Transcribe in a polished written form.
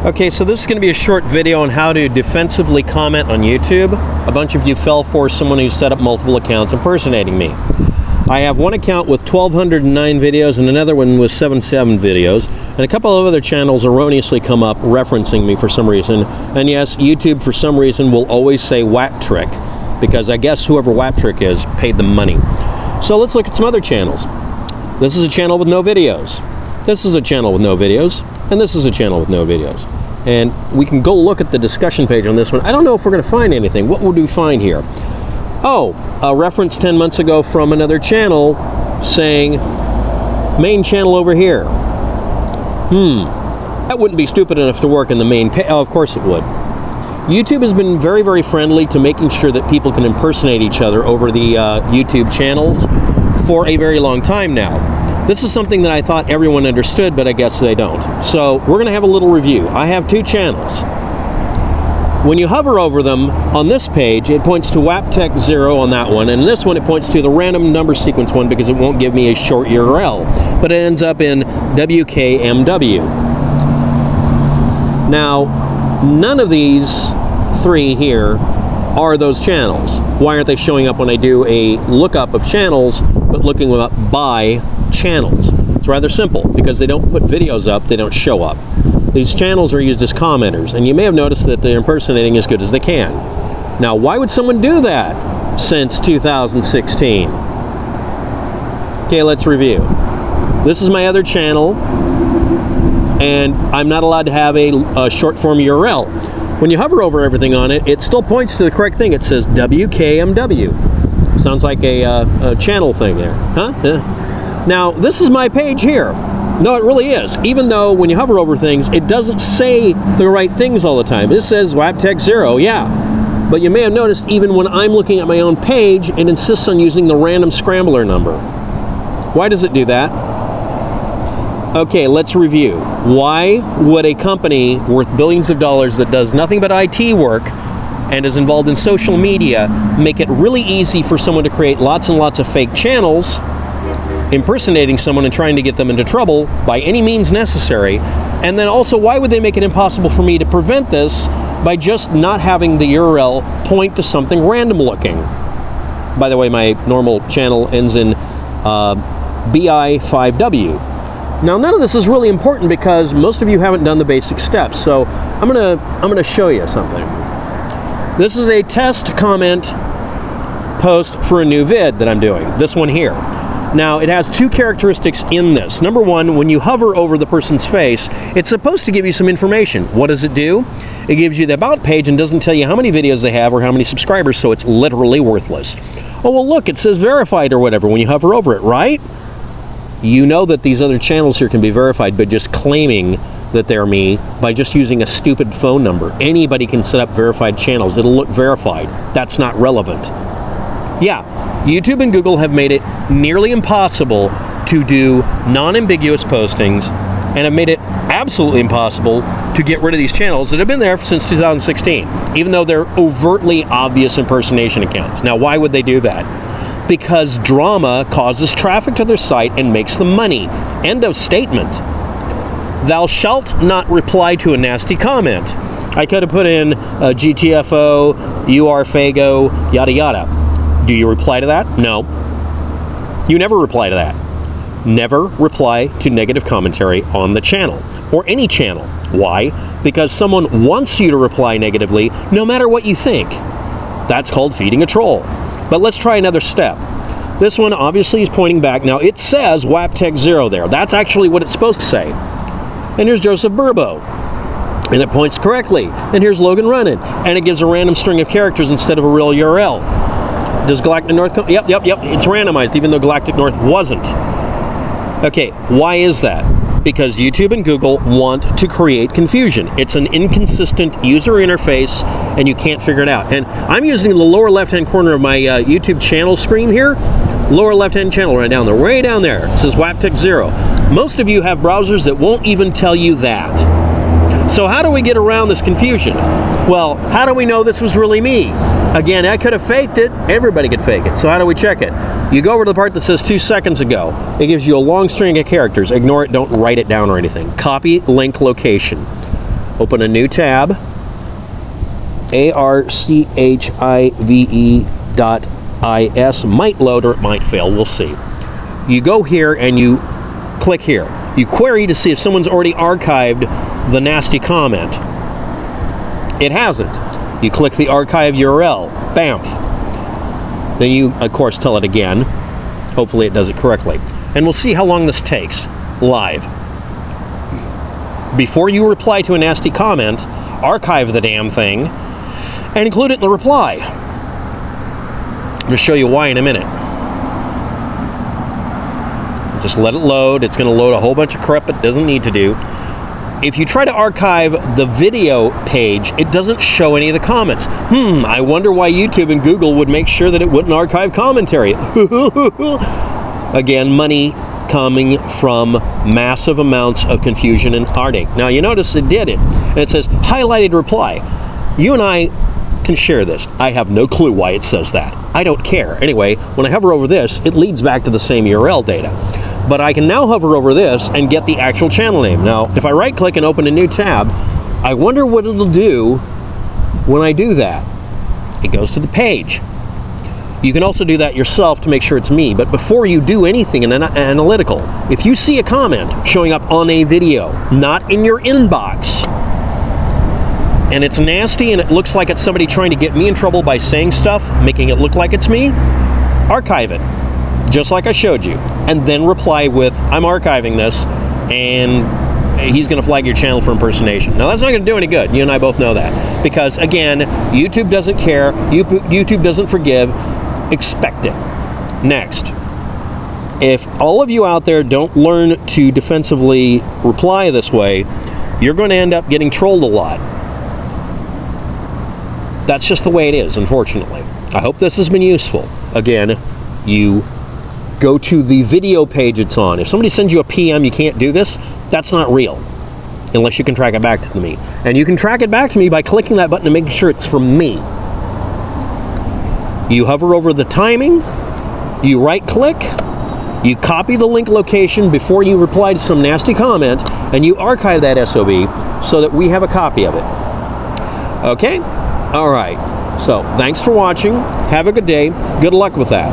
Okay, so this is going to be a short video on how to defensively comment on YouTube. A bunch of you fell for someone who set up multiple accounts impersonating me. I have one account with 1,209 videos and another one with 77 videos, and a couple of other channels erroneously come up referencing me for some reason. And yes, YouTube for some reason will always say WAPTEK, because I guess whoever WAPTEK is paid them money. So let's look at some other channels. This is a channel with no videos. This is a channel with no videos. And this is a channel with no videos. And we can go look at the discussion page on this one. I don't know if we're going to find anything. What would we find here? Oh, a reference 10 months ago from another channel saying, main channel over here. That wouldn't be stupid enough to work in the main page. Oh, of course it would. YouTube has been very, very friendly to making sure that people can impersonate each other over the YouTube channels for a very long time now. This is something that I thought everyone understood, but I guess they don't. So we're going to have a little review. I have two channels. When you hover over them on this page, it points to WAPTEK 0 on that one, and in this one it points to the random number sequence one because it won't give me a short URL, but it ends up in WKMW. Now, none of these three here are those channels. Why aren't they showing up when I do a lookup of channels, but looking up by channels? It's rather simple, because they don't put videos up, they don't show up. These channels are used as commenters, and you may have noticed that they're impersonating as good as they can. Now, why would someone do that since 2016? Okay, let's review. This is my other channel, and I'm not allowed to have a short form URL. When you hover over everything on it, it still points to the correct thing. It says WKMW. Sounds like a channel thing there, huh? Yeah. Now, this is my page here. No, it really is. Even though when you hover over things, it doesn't say the right things all the time. It says WAPTEK 0, yeah. But you may have noticed even when I'm looking at my own page, it insists on using the random scrambler number. Why does it do that? Okay, let's review. Why would a company worth billions of dollars that does nothing but IT work and is involved in social media make it really easy for someone to create lots and lots of fake channels, impersonating someone and trying to get them into trouble by any means necessary? And then also, why would they make it impossible for me to prevent this by just not having the URL point to something random looking? By the way, my normal channel ends in bI5W. Now, none of this is really important because most of you haven't done the basic steps, so I'm gonna show you something. This is a test comment post for a new vid that I'm doing, this one here. Now, it has two characteristics in this. Number one, when you hover over the person's face, it's supposed to give you some information. What does it do? It gives you the about page and doesn't tell you how many videos they have or how many subscribers, so it's literally worthless. Oh, well, look, it says verified or whatever when you hover over it, right? You know that these other channels here can be verified by just claiming that they're me by just using a stupid phone number. Anybody can set up verified channels. It'll look verified. That's not relevant. Yeah, YouTube and Google have made it nearly impossible to do non-ambiguous postings and have made it absolutely impossible to get rid of these channels that have been there since 2016, even though they're overtly obvious impersonation accounts. Now, why would they do that? Because drama causes traffic to their site and makes them money. End of statement. Thou shalt not reply to a nasty comment. I could have put in GTFO, you are Fago, yada yada. Do you reply to that? No. You never reply to that. Never reply to negative commentary on the channel, or any channel. Why? Because someone wants you to reply negatively no matter what you think. That's called feeding a troll. But let's try another step. This one obviously is pointing back. Now, it says WAPTEK 0 there. That's actually what it's supposed to say. And here's Joseph Burbo, and it points correctly. And here's Logan Runnin, and it gives a random string of characters instead of a real URL. Does Galactic North come? Yep. It's randomized, even though Galactic North wasn't. Okay, why is that? Because YouTube and Google want to create confusion. It's an inconsistent user interface, and you can't figure it out. And I'm using the lower left-hand corner of my YouTube channel screen here. Lower left-hand channel right down there, way down there. It says WAPTEK 0. Most of you have browsers that won't even tell you that. So how do we get around this confusion? Well, how do we know this was really me? Again, I could have faked it. Everybody could fake it. So how do we check it? You go over to the part that says 2 seconds ago. It gives you a long string of characters. Ignore it. Don't write it down or anything. Copy link location. open a new tab, archive.is, might load or it might fail, we'll see. You go here and you click here. You query to see if someone's already archived the nasty comment. It hasn't. You click the archive URL, bamf. Then you, of course, tell it again. Hopefully it does it correctly. And we'll see how long this takes, live. Before you reply to a nasty comment, archive the damn thing and include it in the reply. I'm going to show you why in a minute. Just let it load. It's going to load a whole bunch of crap it doesn't need to do. If you try to archive the video page, it doesn't show any of the comments. I wonder why YouTube and Google would make sure that it wouldn't archive commentary. Again, money coming from massive amounts of confusion and heartache. Now you notice it did it, and it says highlighted reply. You and I can share this. I have no clue why it says that. I don't care. Anyway, when I hover over this, it leads back to the same URL data. But I can now hover over this and get the actual channel name. Now, if I right click and open a new tab, I wonder what it'll do when I do that. It goes to the page. You can also do that yourself to make sure it's me. But before you do anything in analytical, if you see a comment showing up on a video, not in your inbox, and it's nasty and it looks like it's somebody trying to get me in trouble by saying stuff, making it look like it's me, archive it, just like I showed you, and then reply with, I'm archiving this, and he's going to flag your channel for impersonation. Now, that's not going to do any good. You and I both know that. Because, again, YouTube doesn't care. YouTube doesn't forgive. Expect it. Next, if all of you out there don't learn to defensively reply this way, you're going to end up getting trolled a lot. That's just the way it is, unfortunately. I hope this has been useful. Again, you go to the video page it's on. If somebody sends you a PM, you can't do this, that's not real. Unless you can track it back to me. And you can track it back to me by clicking that button and making sure it's from me. You hover over the timing, you right click, you copy the link location before you reply to some nasty comment, and you archive that SOB so that we have a copy of it. Okay? Alright. So, thanks for watching. Have a good day. Good luck with that.